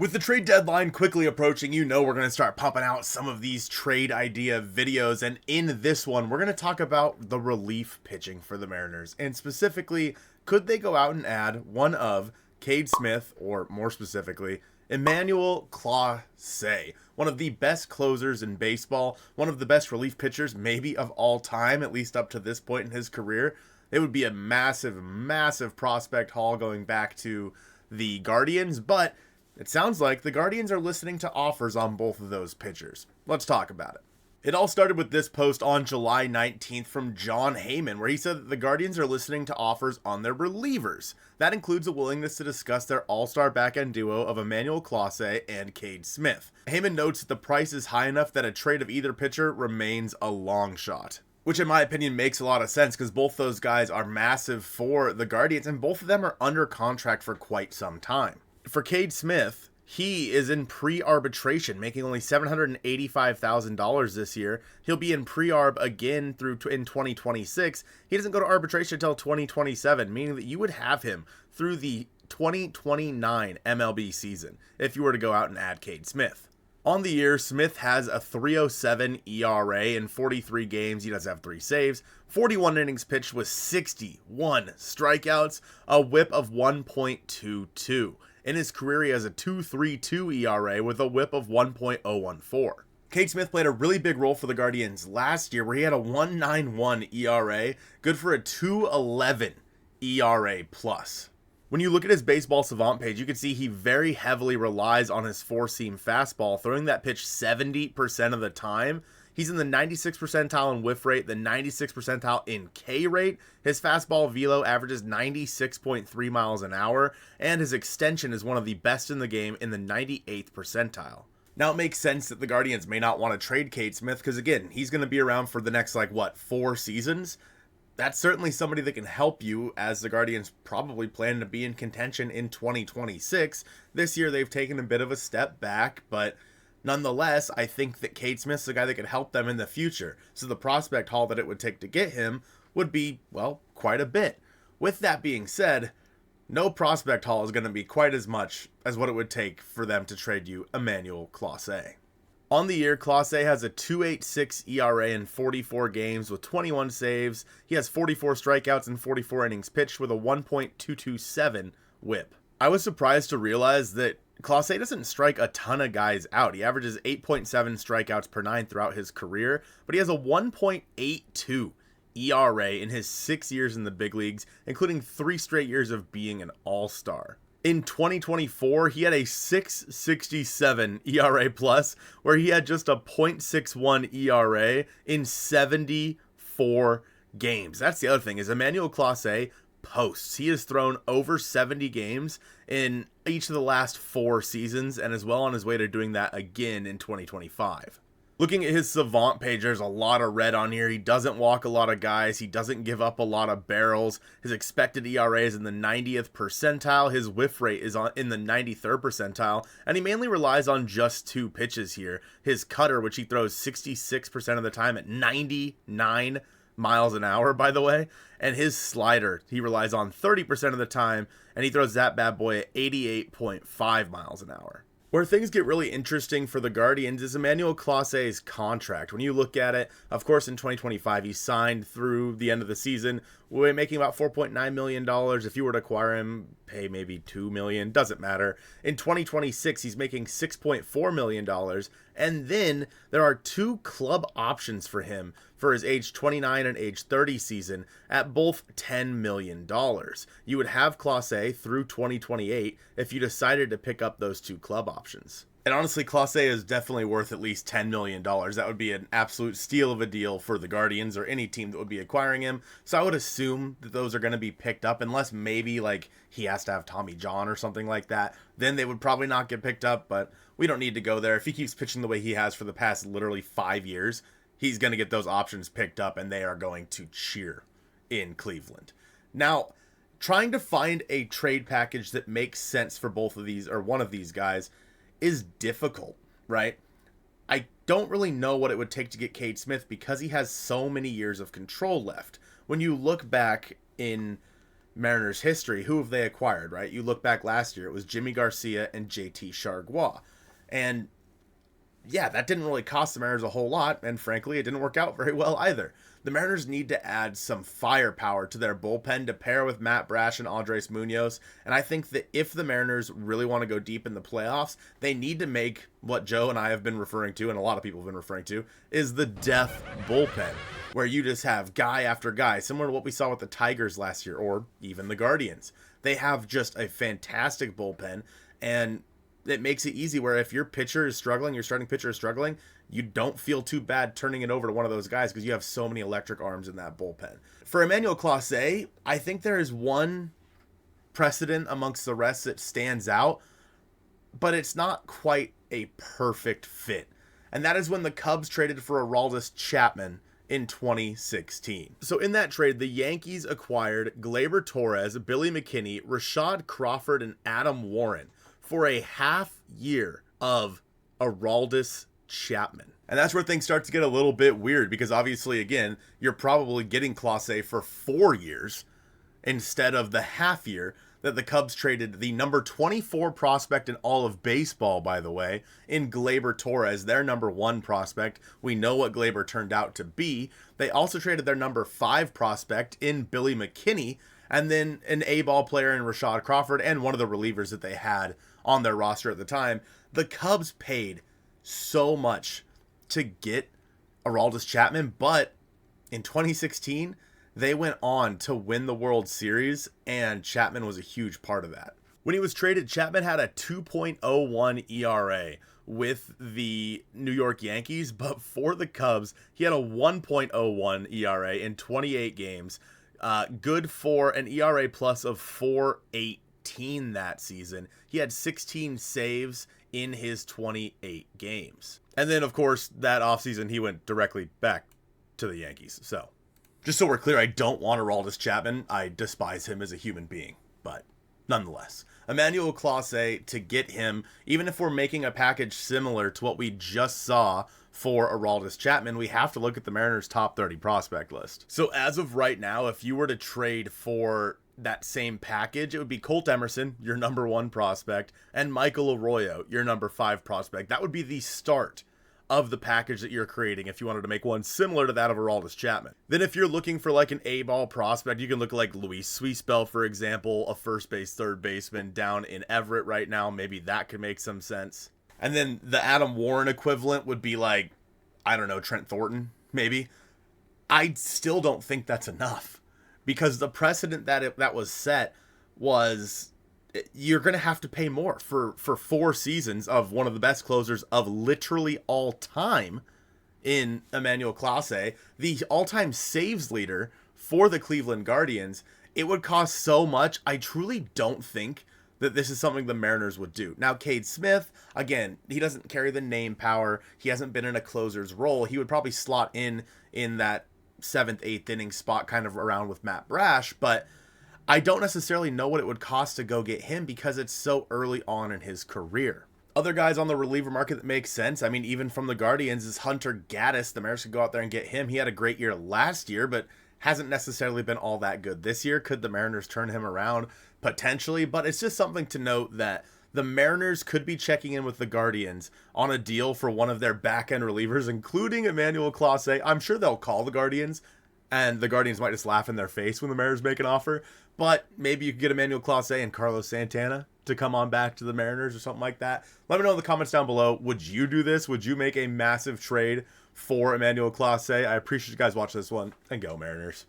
With the trade deadline quickly approaching, we're going to start pumping out some of these trade idea videos. And in this one, we're going to talk about the relief pitching for the Mariners. And specifically, could they go out and add one of Cade Smith, or more specifically, Emmanuel Clase, one of the best closers in baseball, one of the best relief pitchers maybe of all time, at least up to this point in his career. It would be a massive, massive prospect haul going back to the Guardians, but it sounds like the Guardians are listening to offers on both of those pitchers. Let's talk about it. It all started with this post on July 19th from John Heyman, where he said that the Guardians are listening to offers on their relievers. That includes a willingness to discuss their all-star back-end duo of Emmanuel Clase and Cade Smith. Heyman notes that the price is high enough that a trade of either pitcher remains a long shot, which in my opinion makes a lot of sense because both those guys are massive for the Guardians and both of them are under contract for quite some time. For Cade Smith, he is in pre-arbitration, making only $785,000 this year. He'll be in pre-arb again in 2026. He doesn't go to arbitration until 2027, meaning that you would have him through the 2029 MLB season if you were to go out and add Cade Smith. On the year, Smith has a 3.07 ERA in 43 games. He does have 3 saves, 41 innings pitched with 61 strikeouts, a whip of 1.22. In his career, he has a 2.32 ERA with a whip of 1.014. Cade Smith played a really big role for the Guardians last year where he had a 1.91 ERA, good for a 2.11 ERA plus. When you look at his baseball savant page, you can see he very heavily relies on his four-seam fastball, throwing that pitch 70% of the time. He's in the 96th percentile in whiff rate, the 96th percentile in K rate. His fastball velo averages 96.3 miles an hour, and his extension is one of the best in the game in the 98th percentile. Now, it makes sense that the Guardians may not want to trade Cade Smith because, again, he's going to be around for the next, 4 seasons? That's certainly somebody that can help you, as the Guardians probably plan to be in contention in 2026. This year, they've taken a bit of a step back, but nonetheless, I think that Cade Smith's the guy that could help them in the future. So the prospect haul that it would take to get him would be, well, quite a bit. With that being said, no prospect haul is going to be quite as much as what it would take for them to trade you Emmanuel Clase. On the year, Clase has a 2.86 ERA in 44 games with 21 saves. He has 44 strikeouts and 44 innings pitched with a 1.227 whip. I was surprised to realize that Clase doesn't strike a ton of guys out. He averages 8.7 strikeouts per 9 throughout his career, but he has a 1.82 ERA in his 6 years in the big leagues, including 3 straight years of being an all-star. In 2024, he had a 6.67 ERA plus, where he had just a 0.61 ERA in 74 games. That's the other thing, is Emmanuel Clase posts. He has thrown over 70 games in each of the last 4 seasons and is well on his way to doing that again in 2025. Looking at his savant page, there's a lot of red on here. He doesn't walk a lot of guys. He doesn't give up a lot of barrels. His expected ERA is in the 90th percentile. His whiff rate is in the 93rd percentile. And he mainly relies on just 2 pitches here. His cutter, which he throws 66% of the time at 99 miles an hour, by the way. And his slider, he relies on 30% of the time. And he throws that bad boy at 88.5 miles an hour. Where things get really interesting for the Guardians is Emmanuel Clase's contract. When you look at it, of course, in 2025, he signed through the end of the season, making about $4.9 million. If you were to acquire him, pay maybe $2 million, doesn't matter. In 2026, he's making $6.4 million. And then there are 2 club options for him for his age 29 and age 30 season at both $10 million. You would have Clase through 2028 if you decided to pick up those 2 club options. And honestly, Clase is definitely worth at least $10 million. That would be an absolute steal of a deal for the Guardians or any team that would be acquiring him. So I would assume that those are going to be picked up, unless maybe he has to have Tommy John or something like that. Then they would probably not get picked up, but we don't need to go there. If he keeps pitching the way he has for the past literally 5 years, he's going to get those options picked up and they are going to cheer in Cleveland. Now, trying to find a trade package that makes sense for both of these or one of these guys is difficult, right? I don't really know what it would take to get Cade Smith because he has so many years of control left. When you look back in Mariners history, who have they acquired, right? You look back last year, it was Jimmy Garcia and JT Chargois. And yeah, that didn't really cost the Mariners a whole lot, and frankly, it didn't work out very well either. The Mariners need to add some firepower to their bullpen to pair with Matt Brash and Andres Munoz, and I think that if the Mariners really want to go deep in the playoffs, they need to make what Joe and I have been referring to, and a lot of people have been referring to, is the death bullpen, where you just have guy after guy, similar to what we saw with the Tigers last year, or even the Guardians. They have just a fantastic bullpen, and it makes it easy where if your pitcher is struggling, your starting pitcher is struggling, you don't feel too bad turning it over to one of those guys because you have so many electric arms in that bullpen. For Emmanuel Clase, I think there is one precedent amongst the rest that stands out, but it's not quite a perfect fit. And that is when the Cubs traded for Aroldis Chapman in 2016. So in that trade, the Yankees acquired Gleyber Torres, Billy McKinney, Rashad Crawford, and Adam Warren for a half year of Aroldis Chapman. And that's where things start to get a little bit weird because obviously, again, you're probably getting Clase for 4 years instead of the half year that the Cubs traded the number 24 prospect in all of baseball, by the way, in Gleyber Torres, their number 1 prospect. We know what Gleyber turned out to be. They also traded their number 5 prospect in Billy McKinney, and then an A-ball player in Rashad Crawford, and one of the relievers that they had on their roster at the time. The Cubs paid so much to get Aroldis Chapman, but in 2016, they went on to win the World Series, and Chapman was a huge part of that. When he was traded, Chapman had a 2.01 ERA with the New York Yankees, but for the Cubs, he had a 1.01 ERA in 28 games. Good for an ERA plus of 4.18 that season. He had 16 saves in his 28 games. And then, of course, that offseason, he went directly back to the Yankees. So, just so we're clear, I don't want Aroldis Chapman. I despise him as a human being. But nonetheless, Emmanuel Clase, to get him, even if we're making a package similar to what we just saw for Aroldis Chapman, we have to look at the Mariners' top 30 prospect list. So as of right now, if you were to trade for that same package, it would be Colt Emerson, your number 1 prospect, and Michael Arroyo, your number 5 prospect. That would be the start of the package that you're creating if you wanted to make one similar to that of Aroldis Chapman. Then if you're looking for like an A-ball prospect, you can look at like Luis Suispel, for example, a first base, third baseman down in Everett right now. Maybe that could make some sense. And then the Adam Warren equivalent would be like, I don't know, Trent Thornton, maybe. I still don't think that's enough because the precedent that was set was you're going to have to pay more for 4 seasons of one of the best closers of literally all time in Emmanuel Clase, the all-time saves leader for the Cleveland Guardians. It would cost so much. I truly don't think that this is something the Mariners would do. Now, Cade Smith, again, he doesn't carry the name power. He hasn't been in a closer's role. He would probably slot in that 7th, 8th inning spot kind of around with Matt Brash, but I don't necessarily know what it would cost to go get him because it's so early on in his career. Other guys on the reliever market that make sense, I mean, even from the Guardians, is Hunter Gaddis. The Mariners could go out there and get him. He had a great year last year, but hasn't necessarily been all that good this year. Could the Mariners turn him around? Potentially, but it's just something to note that the Mariners could be checking in with the Guardians on a deal for one of their back-end relievers, including Emmanuel Clase. I'm sure they'll call the Guardians, and the Guardians might just laugh in their face when the Mariners make an offer. But maybe you could get Emmanuel Clase and Carlos Santana to come on back to the Mariners or something like that. Let me know in the comments down below. Would you do this? Would you make a massive trade for Emmanuel Clase? I appreciate you guys watching this one, and go Mariners.